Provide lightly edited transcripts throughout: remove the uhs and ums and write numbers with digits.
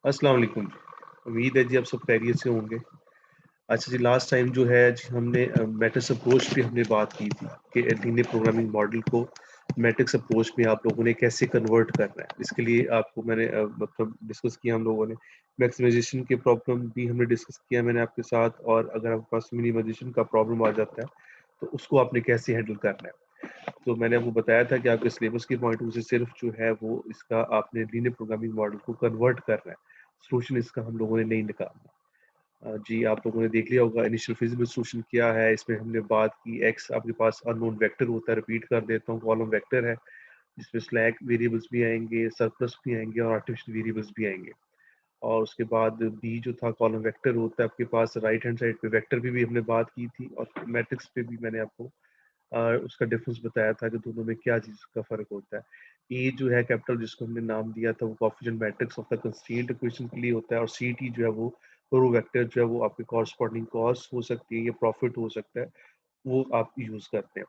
अस्सलाम वालेकुम। उम्मीद है जी आप सब खैरियत से होंगे। अच्छा जी, लास्ट टाइम जो है जी हमने मैट्रिक्स अप्रोच पे हमने बात की थी कि लीनियर प्रोग्रामिंग मॉडल को मैट्रिक्स अप्रोच में आप लोगों ने कैसे कन्वर्ट करना है। इसके लिए आपको मैंने मतलब डिस्कस किया हम लोगों ने। मैक्सिमाइज़ेशन के प्रॉब्लम भी हमने डिस्कस किया मैंने आपके साथ, और अगर आपके पास मिनिमाइज़ेशन का प्रॉब्लम आ जाता है, तो उसको आपने कैसे हैंडल करना है। तो मैंने आपको बताया था कि आपके सिलेबस के पॉइंट ऑफ व्यू से सिर्फ जो है वो इसका आपने लीनियर प्रोग्रामिंग मॉडल को कन्वर्ट करना है। सॉल्यूशन इसका हम लोगों ने नहीं निकालना। जी, आप लोगों ने देख लिया होगा इनिशियल फिजिबल सॉल्यूशन क्या है। इसमें हमने बात की एक्स आपके पास अननोन वेक्टर होता है, रिपीट कर देता हूँ, कॉलम वेक्टर है जिसमें स्लैक वेरिएबल्स भी आएँगे, सरप्लस भी आएँगे और आर्टिफिशियल वेरिएबल्स भी आएँगे। और उसके बाद बी जो था कॉलम वेक्टर होता है आपके पास, राइट हैंड साइड पे वेक्टर भी हमने बात की थी, और मैट्रिक्स पे भी मैंने आपको उसका डिफरेंस बताया था कि दोनों में क्या चीज़ का फ़र्क होता है। ए जो है कैपिटल जिसको हमने नाम दिया था वो coefficient matrix of the constraint equation के लिए होता है, और सीटी जो है वो रो वेक्टर जो है वो आपके कॉरस्पॉन्डिंग कॉस्ट हो सकती है या प्रॉफिट हो सकता है, वो आप यूज़ करते हैं।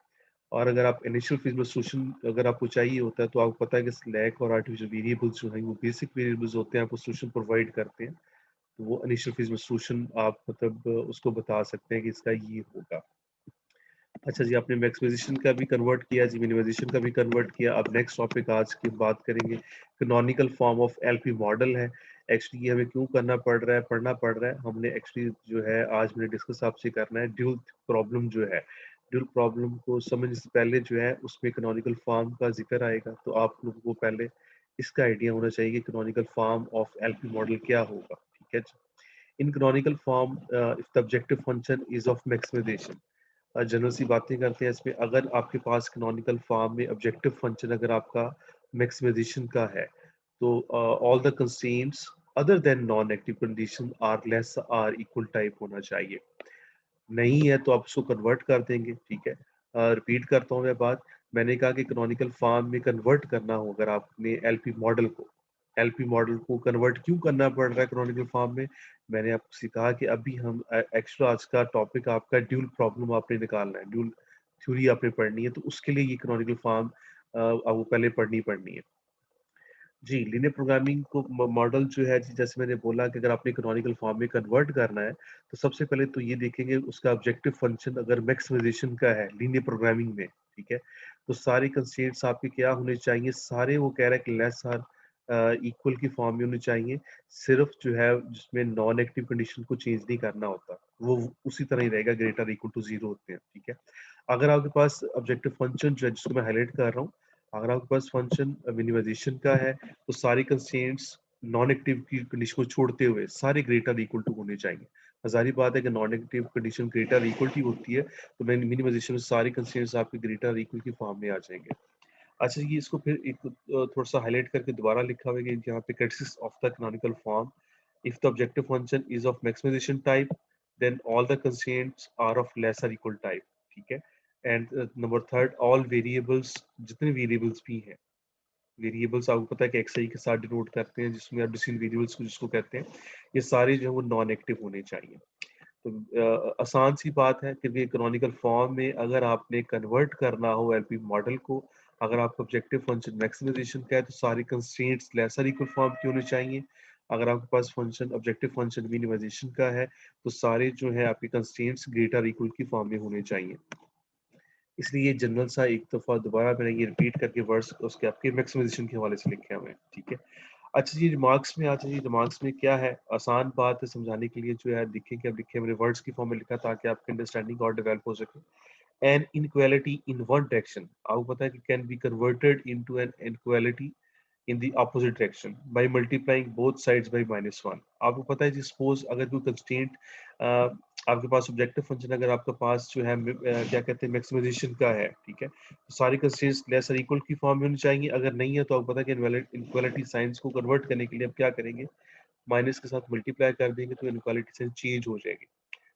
और अगर आप इनिशियल फेज में सॉल्यूशन अगर आपको चाहिए होता है तो आपको पता है कि स्लैक और आर्टिफिशियल वेरिएबल्स जो हैं वो बेसिक वेरिएबल्स होते हैं, आपको सॉल्यूशन प्रोवाइड करते हैं। तो वो इनिशियल फेज में सॉल्यूशन आप मतलब उसको बता सकते हैं कि इसका ये होगा। अच्छा जी, आपने मैक्सिमाइज़ेशन का भी कन्वर्ट किया जी, मिनिमाइज़ेशन का भी कन्वर्ट किया। अब नेक्स्ट टॉपिक आज की बात करेंगे, canonical form of LP model है। एक्चुअली ये हमें क्यों करना पड़ रहा है, पढ़ना पड़ रहा है, हमने एक्चुअली जो है आज मैंने डिस्कस आपसे करना है ड्यूल प्रॉब्लम जो है। ड्यूल प्रॉब्लम को समझने से पहले जो है उसमें कैनोनिकल फॉर्म का ज़िक्र आएगा, तो आप लोगों को पहले इसका आइडिया होना चाहिए कि canonical form of LP model क्या होगा, ठीक है जी। In canonical form if the objective function is of maximisation, general सी बातें करते हैं इसमें। अगर आपके पास कैनोनिकल फॉर्म में ऑब्जेक्टिव फंक्शन अगर आपका मैक्सिमाइजेशन का है, तो all the constraints other than non negative condition are less or equal type होना चाहिए। नहीं है तो आप उसको कन्वर्ट कर देंगे, ठीक है। रिपीट करता हूँ मैं बात। मैंने कहा कि कैनोनिकल फॉर्म में कन्वर्ट करना हो अगर आपने एलपी मॉडल को कन्वर्ट क्यों करना पड़ रहा है कैनोनिकल फॉर्म में, मैंने आपसे कहा कि अभी हम एक्स्ट्रा आज का टॉपिक आपका ड्यूल प्रॉब्लम आपने निकालना है, ड्यूल थ्योरी आपने पढ़नी है, तो उसके लिए ये कैनोनिकल फॉर्म आपको पहले पढ़नी है। जी, लीनियर प्रोग्रामिंग को मॉडल जो है जी, जैसे मैंने बोला कि अगर आपने कैनोनिकल फॉर्म में कन्वर्ट करना है, तो सबसे पहले तो ये देखेंगे उसका ऑब्जेक्टिव फंक्शन अगर मैक्सिमाइजेशन का है लीनियर प्रोग्रामिंग में, ठीक है? तो सारी कंस्ट्रेंट्स आपके क्या होने चाहिए, सारे वो कह रहा है कि लेस आर इक्वल की फॉर्म में होने चाहिए। सिर्फ जो है जिसमें नॉन नेगेटिव कंडीशन को चेंज नहीं करना होता, वो उसी तरह ही रहेगा, ग्रेटर इक्वल टू 0 होते हैं, ठीक है? अगर आपके पास ऑब्जेक्टिव फंक्शन जो है जिसको मैं हाइलाइट कर रहा हूँ, अगर आपके पास फंक्शन मिनिमाइजेशन का है, तो सारी कंस्ट्रेंट्स नॉन नेगेटिव की कंडीशन को छोड़ते हुए सारे ग्रेटर इक्वल टू होने चाहिए। ज़ाहिर बात है कि non negative condition greater equal to होती है, तो मिनिमाइजेशन में सारी कंस्ट्रेंट्स आपके ग्रेटर इक्वल की फॉर्म में आ जाएंगे। अच्छा, ये इसको फिर एक थोड़ा-सा हाइलाइट करके दोबारा लिखा हुआ है कि यहाँ पे characteristics of the canonical form, if the objective function is of maximization type, then all the constraints are of lesser equal type, ठीक है? And number third, all variables, जितने वेरिएबल्स भी हैं, वेरिएबल्स आपको पता है कि एक्सआई के साथ डिनोट करते हैं, जिसमें आप डिस्टिंक्ट वेरिएबल्स को जिसको कहते हैं, ये सारे जो है वो नॉन एक्टिव होने चाहिए। तो आसान सी बात है, क्योंकि कैनोनिकल फॉर्म में अगर आपने कन्वर्ट करना हो एलपी मॉडल को, अगर आपका ऑब्जेक्टिव फंक्शन मैक्सिमाइजेशन का है, तो सारी कंस्ट्रेंट्स लेसर इक्वल फॉर्म की होनी चाहिए। अगर आपके पास फंक्शन ऑब्जेक्टिव फंक्शन मिनिमाइजेशन का है, तो सारे जो है आपके कंस्ट्रेंट्स ग्रेटर इक्वल की फॉर्म में होने चाहिए। इसलिए ये जनरल सा एक दफ़ा दोबारा मैंने ये रिपीट करके वर्ड्स उसके आपके मैक्सिमाइजेशन के हवाले से लिखे हुए हैं, ठीक है। अच्छा जी, रिमार्क्स में आता है जी, रिमार्क्स में क्या है, आसान बात है समझाने के लिए जो है, देखें क्या लिखे मैंने वर्ड्स की फॉर्म में लिखा ताकि आपकी अंडरस्टैंडिंग और डेवलप हो सके। An inequality in one direction, आपको पता है कि can be converted into an inequality in the opposite direction by multiplying both sides by -1। आपको पता है जी, सपोज अगर कोई कंस्ट्रेंट आपके पास ऑब्जेक्टिव फंक्शन अगर आपके पास जो है क्या कहते हैं मैक्सिमाइजेशन का है, ठीक है, तो सारी कंस्ट्रेंट्स लेस और इक्वल की फॉर्म में होनी चाहिए। अगर नहीं है तो आपको पता है कि इनक्वालिटी साइंस को कन्वर्ट करने के लिए आप क्या करेंगे, माइनस के साथ मल्टीप्लाई कर देंगे तो इनक्वालिटी साइन चेंज हो जाएगी।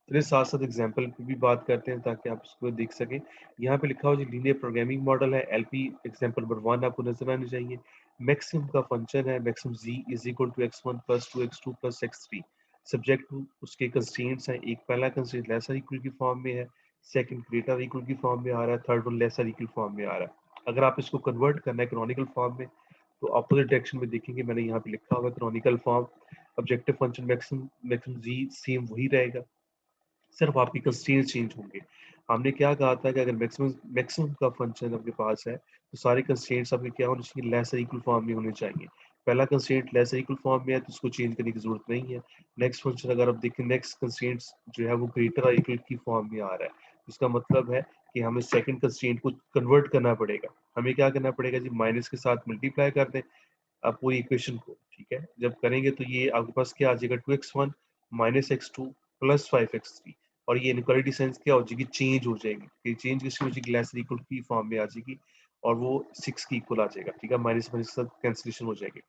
चलिए साथ साथ एग्जाम्पल की भी बात करते हैं ताकि आप इसको देख सकें। यहाँ पे लिखा हुआ जो लीनियर प्रोग्रामिंग मॉडल है एलपी, एग्जाम्पल नंबर 1 आपको नजर आनी चाहिए। मैक्सिमम का फंक्शन है maximum Z is equal to x1 plus 2x2 plus x3, subject to उसके कंस्ट्रेंट्स हैं। एक पहला कंस्ट्रेंट लेसर इक्वल की फॉर्म में है, सेकंड ग्रेटर इक्वल की फॉर्म में आ रहा है, third one lesser equal form में आ रहा है। अगर आप इसको कन्वर्ट करना है कैनोनिकल फॉर्म में, तो अपोजिट डायरेक्शन में देखेंगे, मैंने यहाँ पे लिखा हुआ है canonical form objective function maximum जी सेम वही रहेगा, सिर्फ आपकी कंस्ट्रेंट चेंज होंगे। हमने क्या कहा था कि अगर मैक्सिमम मैक्सिमम का फंक्शन आपके पास है तो सारे कंस्ट्रेंट्स आपके क्या होने चाहिए, लेस और इक्वल फॉर्म में होने चाहिए। पहला कंस्ट्रेंट लेस और इक्वल फॉर्म में है तो उसको चेंज करने की जरूरत नहीं है। नेक्स्ट फंक्शन अगर आप देखें, नेक्स्ट कंस्ट्रेंट्स जो है वो ग्रेटर और इक्वल की फॉर्म में आ रहा है, इसका मतलब है कि हमें सेकंड कंस्ट्रेंट को कन्वर्ट करना पड़ेगा। हमें क्या करना पड़ेगा जी, माइनस के साथ मल्टीप्लाई कर दें आप पूरी इक्वेशन को, ठीक है। जब करेंगे तो ये आपके पास क्या आ जाएगा, 2x1 minus x2 plus 5x3, और ये इनक्वालिटी साइंस क्या हो जाएगी, चेंज हो जाएगी। ये चेंज किसकी हो जाएगी, लेस इक्वल की फॉर्म में आ जाएगी और वो 6 की इक्वल आ जाएगा, ठीक है। माइनस माइनस के साथ कैंसिलेशन हो जाएगी।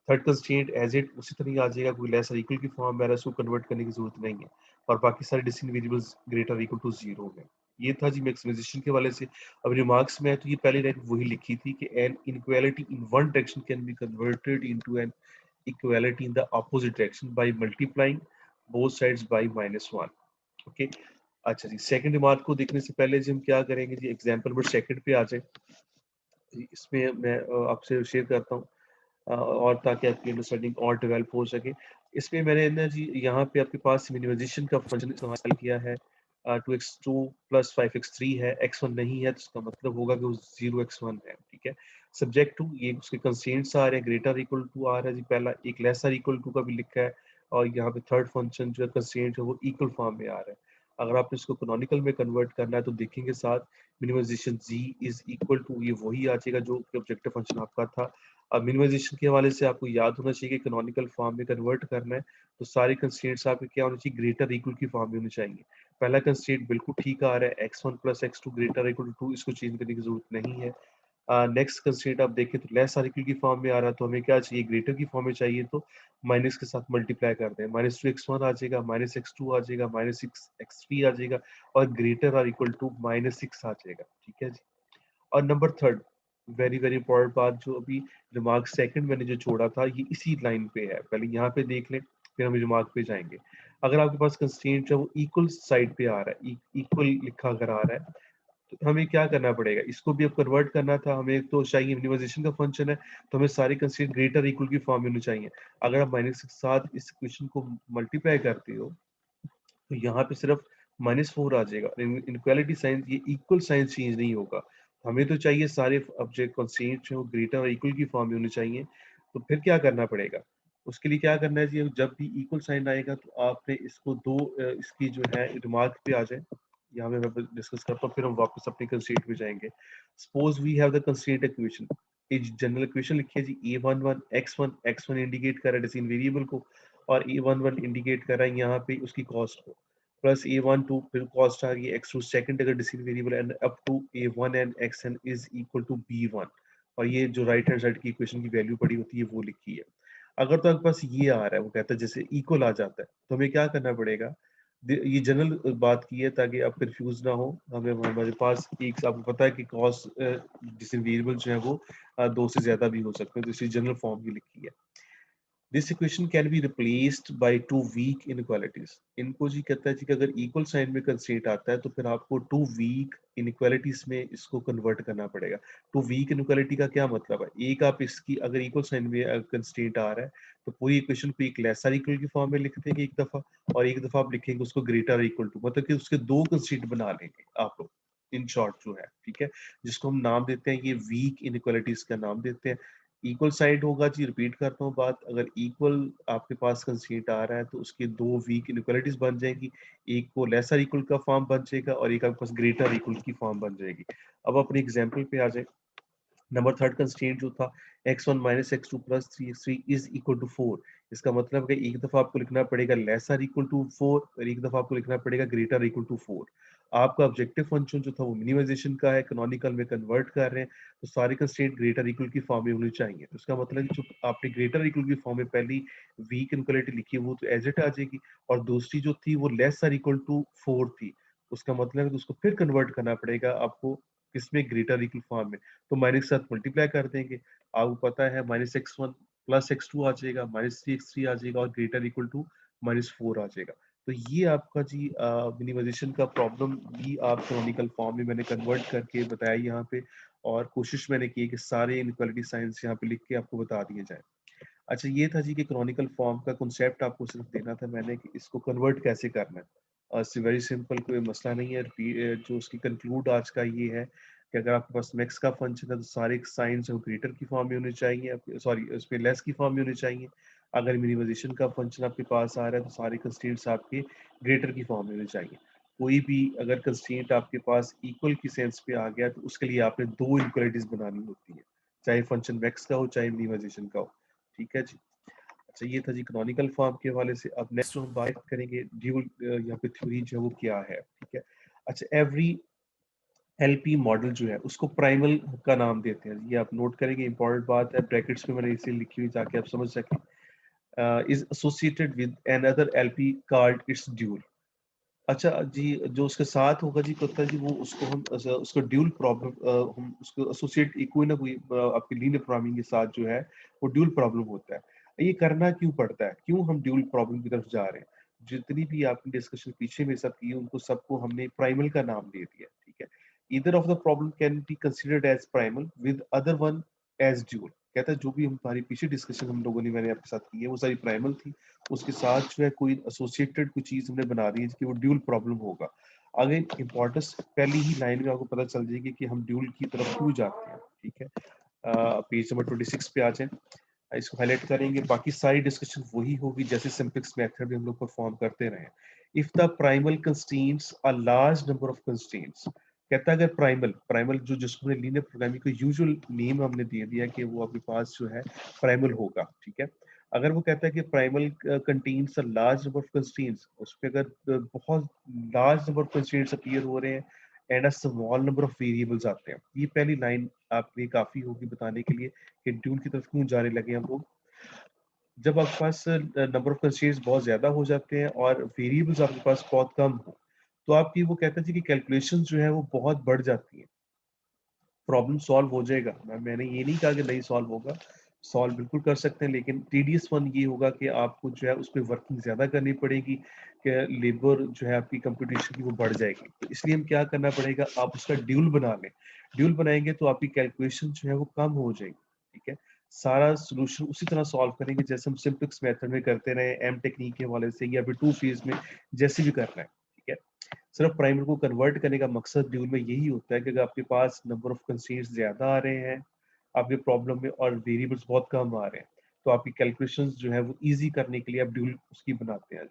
थर्ड कंस्ट्रेंट एज इट उसी तरह आ जाएगा, कोई लेस और इक्वल की फॉर्म में आ रहा है, उसको कन्वर्ट करने की जरूरत नहीं है, और बाकी सारे distinct variables greater equal to 0 है। ये था जी मैक्सिमाइजेशन के वाले से। अब रिमार्क्स में है तो ये पहली लाइन वही लिखी थी कि an inequality in one direction can be converted into an equality in the opposite direction by multiplying both sides by -1। Okay, अच्छा जी, सेकंड रिमार्क को देखने से पहले जी हम क्या करेंगे जी, एग्जांपल नंबर सेकंड पे आ जाए। इसमें मैं आपसे शेयर करता हूँ और ताकि आपकी अंडरस्टैंडिंग और डेवलप हो सके। इसमें मैंने ना जी यहाँ पे आपके पास मिनिमाइजेशन का फंक्शन इस्तेमाल किया है। 2x2 प्लस 5x3 है, x1 नहीं है तो इसका मतलब होगा कि वो 0x1 है, ठीक है। सब्जेक्ट टू ये उसके कंस्ट्रेंट्स आ रहे हैं, ग्रेटर इक्वल टू आ रहा है जी पहला, एक लेसर इक्वल टू का भी लिखा है, और यहाँ पे थर्ड फंक्शन जो है कंस्ट्रेंट है वो इक्वल फॉर्म में आ रहा है। अगर आपने इसको कैनोनिकल में कन्वर्ट करना है तो देखेंगे साथ, minimization g is equal to ये वही आ जाएगा जो कि ऑब्जेक्टिव फंक्शन आपका था। अब मिनिमाइजेशन के हवाले से आपको याद होना चाहिए कि कैनोनिकल फॉर्म में कन्वर्ट करना है तो सारे कंस्ट्रेंट्स आपके क्या होने चाहिए, ग्रेटर इक्वल की फॉर्म में होने चाहिए। पहला कंस्ट्रेंट बिल्कुल ठीक आ रहा है, x1 plus x2 greater equal to 2, इसको चेंज करने की जरूरत नहीं है। नेक्स्ट कंस्ट्रेंट आप देखें तो लेस आर इक्वल की फॉर्म में आ रहा है, तो हमें क्या चाहिए, ग्रेटर की फॉर्म में चाहिए, तो माइनस के साथ मल्टीप्लाई कर दें, -2x1 आ जाएगा, -x2 आ जाएगा, -6x3 आ जाएगा, और ग्रेटर आर इक्वल टू -6 आ जाएगा, ठीक है जी। और number third, very very important बात, जो अभी रिमार्क सेकंड मैंने जो छोड़ा था ये इसी लाइन पे है, पहले यहाँ पे देख लें फिर हम रिमार्क पे जाएंगे। अगर आपके पास कंस्ट्रेंट है वो इक्वल साइड पे आ रहा है, इक्वल लिखा अगर आ रहा है, तो हमें क्या करना पड़ेगा, इसको भी अब कन्वर्ट करना था हमें, तो चाहिए मिनिमाइजेशन का फंक्शन है तो हमें सारे कंस्ट्रेंट ग्रेटर इक्वल की फॉर्म में होनी चाहिए। अगर आप माइनस के साथ इस इक्वेशन को मल्टीप्लाई करते हो तो यहाँ पे सिर्फ -4 आ जाएगा। इनक्वालिटी साइन, ये इक्वल साइन चेंज नहीं होगा। हमें तो चाहिए सारे ऑब्जेक्ट कंस्ट्रेंट्स जो ग्रेटर और इक्वल की फॉर्म में होने चाहिए। तो फिर क्या करना पड़ेगा, उसके लिए क्या करना है जी, जब भी इक्वल साइन आएगा तो आपने इसको दो इसकी जो है रिमार्क पे आ जाए, यहाँ पे मैं डिस्कस करता हूँ, फिर हम वापस अपने कंस्ट्रेंट पे जाएंगे। Suppose we have the constraint equation, एक जनरल इक्वेशन लिखिए जी, a11 x1 इंडिकेट कर रहा है डिसिजन वेरिएबल को, और a11 इंडिकेट कर रहा है यहाँ पे उसकी कॉस्ट को, प्लस a12 फिर कॉस्ट आ रही है x2 सेकंड अगर decision variable, and up to a1 and xn is equal to b1, और ये जो राइट हैंड साइड की इक्वेशन की वैल्यू पड़ी होती है वो लिखी है। अगर तो आपके पास ये आ रहा है, वो कहता है जैसे इक्वल आ जाता है, तो हमें क्या करना पड़ेगा, ये जनरल बात की है ताकि आप कंफ्यूज ना हो। हमें हमारे पास एक आपको पता है कि कॉस्ट डिसिजन वेरिएबल जो है वो दो से ज्यादा भी हो सकते हैं, तो इसी जनरल फॉर्म की लिखी है। This equation can be replaced by two weak inequalities. इनको जी कहता है जी कि अगर इक्वल साइन में कंस्ट्रेंट आता है तो फिर आपको टू वीक इनइक्वालिटीज में इसको कन्वर्ट करना पड़ेगा। टू वीक इनइक्वालिटी का क्या मतलब है, एक आप इसकी अगर इक्वल साइन में कंस्ट्रेंट आ रहा है तो पूरी इक्वेशन को एक लेसर इक्वल की फॉर्म में लिख देंगे एक दफा, और एक दफा आप लिखेंगे उसको ग्रेटर इक्वल टू, मतलब कि उसके दो कंस्ट्रेंट बना लेंगे आप लोग, इन शॉर्ट जो है, ठीक है, जिसको हम नाम देते हैं, ये वीक इनइक्वालिटीज का नाम देते हैं। इक्वल साइड होगा जी, रिपीट करता हूँ बात, अगर इक्वल आपके पास कंस्ट्रेंट आ रहा है तो उसके दो वीक इनइक्वालिटीज बन जाएंगी, एक को लेसर इक्वल का फॉर्म बन जाएगा और एक आपके पास ग्रेटर इक्वल की फॉर्म बन जाएगी। अब अपने एग्जांपल पे आ जाए। नंबर थर्ड कंस्ट्रेंट जो था, x1 minus x2 plus 3x3 is equal to 4, इसका मतलब है एक दफा आपको लिखना पड़ेगा लेसर इक्वल टू 4 और एक दफा आपको लिखना पड़ेगा ग्रेटर इक्वल टू 4। आपका ऑब्जेक्टिव फंक्शन जो था वो मिनिमाइजेशन का है, कैनोनिकल में कन्वर्ट कर रहे हैं, तो सारे कंस्ट्रेंट ग्रेटर इक्वल की फॉर्म में होनी चाहिए। तो इसका मतलब है जो आपने ग्रेटर इक्वल की फॉर्म में पहली वीक इनक्वालिटी लिखी है वो तो एज इट आ जाएगी, और दूसरी जो थी वो लेसर इक्वल टू 4 थी, उसका मतलब है कि उसको फिर कन्वर्ट करना पड़ेगा आपको किसमें, ग्रेटर इक्वल फॉर्म में। तो माइनस के साथ मल्टीप्लाई कर देंगे, आपको पता है -x1 प्लस x2 आ जाएगा, -3x3 आ जाएगा, और ग्रेटर इक्वल टू -4 आ जाएगा। तो ये आपका जी मिनिमाइजेशन का प्रॉब्लम भी आप कैनोनिकल फॉर्म में मैंने कन्वर्ट करके बताया यहाँ पे, और कोशिश मैंने की कि सारे इनइक्वालिटी साइंस यहाँ पे लिख के आपको बता दिए जाए। अच्छा ये था जी कि कैनोनिकल फॉर्म का कॉन्सेप्ट आपको सिर्फ देना था मैंने कि इसको कन्वर्ट कैसे करना है। वेरी सिंपल, कोई मसला नहीं है। जो उसकी कंक्लूड आज का ये है कि अगर आपके पास मैक्स का फंक्शन है तो सारे साइंस जो ग्रेटर की फॉर्म में होने चाहिए, सॉरी उसमें लेस की फॉर्म में होने चाहिए। अगर मिनिमाइजेशन का फंक्शन आपके पास आ रहा है तो सारे कंस्ट्रेंट्स आपके ग्रेटर की फॉर्म में होने चाहिए। कोई भी अगर कंस्ट्रेंट आपके पास इक्वल की सेंस पे आ गया तो उसके लिए आपने दो इक्वलिटीज बनानी होती है, चाहे फंक्शन मैक्स का हो चाहे मिनिमाइजेशन का हो। ठीक है जी। अच्छा ये था जी कैनोनिकल फॉर्म के हवाले से। अब नेक्स्ट हम बात करेंगे ड्यूल यहाँ पे थ्योरी जो है वो क्या है। ठीक है। अच्छा एवरी एलपी मॉडल जो है उसको प्राइमल का नाम देते हैं। ये आप नोट करेंगे, इंपॉर्टेंट बात है, ब्रैकेट्स में मैंने इसे लिखी हुई ताकि आप समझ सकें। Is associated with another LP card it's dual. अच्छा जी, जो उसके साथ होगा जी कुत्ता जी, वो उसको हम उसको ड्यूल प्रॉब्लम, हम उसको एसोसिएट कोई ना कोई आपकी लीनियर प्रोग्रामिंग के साथ जो है वो ड्यूल प्रॉब्लम होता है। ये करना क्यों पड़ता है, क्यों हम ड्यूल प्रॉब्लम की तरफ जा रहे हैं? जितनी भी आपने डिस्कशन पीछे में सब की है, उनको सबको हमने प्राइमल का नाम दे दिया। ठीक है। Either of the problem can be considered as primal with other one as dual. कहता है जो भी हमारी पीछे डिस्कशन हम लोगों ने मैंने आपके साथ की है वो सारी प्राइमल थी, उसके साथ जो है कोई एसोसिएटेड कोई चीज हमने बना दी है कि वो ड्यूल प्रॉब्लम होगा। अगेन इंपॉर्टेंस पहली ही लाइन में आपको पता चल जाएगी कि हम ड्यूल की तरफ क्यों जाते हैं। ठीक है। पेज नंबर 26 पे आ जाए, इसको हाईलाइट करेंगे। बाकी सारी डिस्कशन वही होगी जैसे सिंपलेक्स मेथड में हम लोग परफॉर्म करते रहे। If the primal constraints a large number of constraints, कहता है अगर प्राइमल प्राइमल जो जिसको हमने लीनियर प्रोग्रामिंग को यूजुअल नेम हमने दे दिया कि वो आपके पास जो है प्राइमल होगा। ठीक है। अगर वो कहता है कि primal contains a large number of constraints, उस पे अगर बहुत large number of constraints appear हो रहे हैं and a small number of variables आते हैं, ये पहली लाइन आपके काफी होगी बताने के लिए कि ड्यूल की तरफ क्यों जाने लगे हम लोग। जब आपके पास नंबर ऑफ कंस्ट्रेंट्स बहुत ज्यादा हो जाते हैं और वेरिएबल्स आपके पास बहुत कम हो, तो आपकी वो कहते हैं कि कैलकुलेशन जो है वो बहुत बढ़ जाती है। प्रॉब्लम सॉल्व हो जाएगा, मैंने ये नहीं कहा कि नहीं सॉल्व होगा, सॉल्व बिल्कुल कर सकते हैं, लेकिन टीडीएस वन ये होगा कि आपको जो है उस पर वर्किंग ज्यादा करनी पड़ेगी, कि लेबर जो है आपकी कंप्यूटेशन की वो बढ़ जाएगी। तो इसलिए हम क्या करना पड़ेगा, आप उसका ड्यूल बना लें। ड्यूल बनाएंगे तो आपकी कैलकुलेशन जो है वो कम हो जाएगी। ठीक है। सारा सोल्यूशन उसी तरह सॉल्व करेंगे जैसे हम सिंप्लेक्स मेथड में करते रहे, एम टेक्निक के हवाले से या फिर टू फेज में, जैसे भी करना है। ठीक है। सिर्फ प्राइमल को कन्वर्ट करने का मकसद ड्यूल में यही होता है कि अगर आपके पास नंबर ऑफ कंस्ट्रेंट्स ज्यादा आ रहे हैं आपके प्रॉब्लम में और वेरिएबल्स बहुत कम आ रहे हैं, तो आपकी कैलकुलेशंस जो है वो इजी करने के लिए आप ड्यूल उसकी बनाते हैं।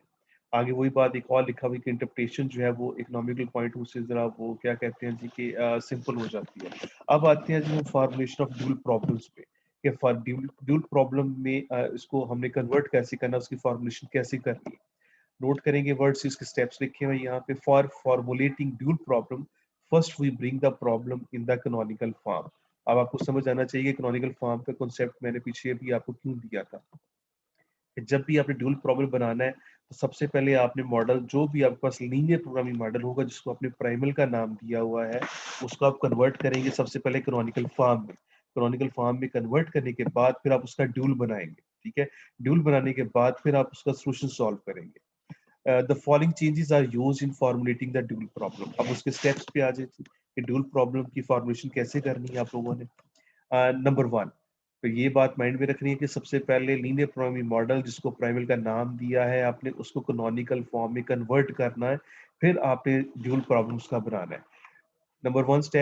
आगे वही बात एक और लिखा हुई कि इंटरप्रिटेशन जो है वो इकोनॉमिकल पॉइंट से जरा वो क्या कहते हैं जी कि सिंपल हो जाती है। अब आते हैं जो फॉर्मुलेशन ऑफ ड्यूल प्रॉब्लम्स पे, कि फॉर ड्यूल ड्यूल प्रॉब्लम में इसको हमने कन्वर्ट कैसे करना, उसकी फॉर्मुलेशन कैसे करनी है। नोट करेंगे वर्ड्स, इसके स्टेप्स लिखे हुए यहाँ पे। For formulating dual problem, first we bring the problem in the canonical form. अब आपको समझ आना चाहिए कैनोनिकल फॉर्म का कॉन्सेप्ट मैंने पीछे भी आपको क्यों दिया था। कि जब भी आपने ड्यूल प्रॉब्लम बनाना है तो सबसे पहले आपने मॉडल, जो भी आपके पास लीनियर प्रोग्रामिंग मॉडल होगा जिसको आपने प्राइमल का नाम दिया हुआ है, उसको आप कन्वर्ट करेंगे सबसे पहले कैनोनिकल फॉर्म में। कैनोनिकल फॉर्म में कन्वर्ट करने के बाद फिर आप उसका ड्यूल बनाएंगे। ठीक है। ड्यूल बनाने के बाद फिर आप उसका सोल्यूशन सॉल्व करेंगे। The following changes are used in formulating the dual problem. अब उसके स्टेप्स पे आ जाए कि ड्यूल प्रॉब्लम की फॉर्मुलेशन कैसे करनी है आप लोगों ने। नंबर वन, तो ये बात माइंड में रखनी है कि सबसे पहले लीनियर प्रोग्रामिंग मॉडल जिसको प्राइमल का नाम दिया है आपने, उसको कैनोनिकल फॉर्म में कन्वर्ट करना है, फिर आपने ड्यूल प्रॉब्लम्स का बनाना है। Number one step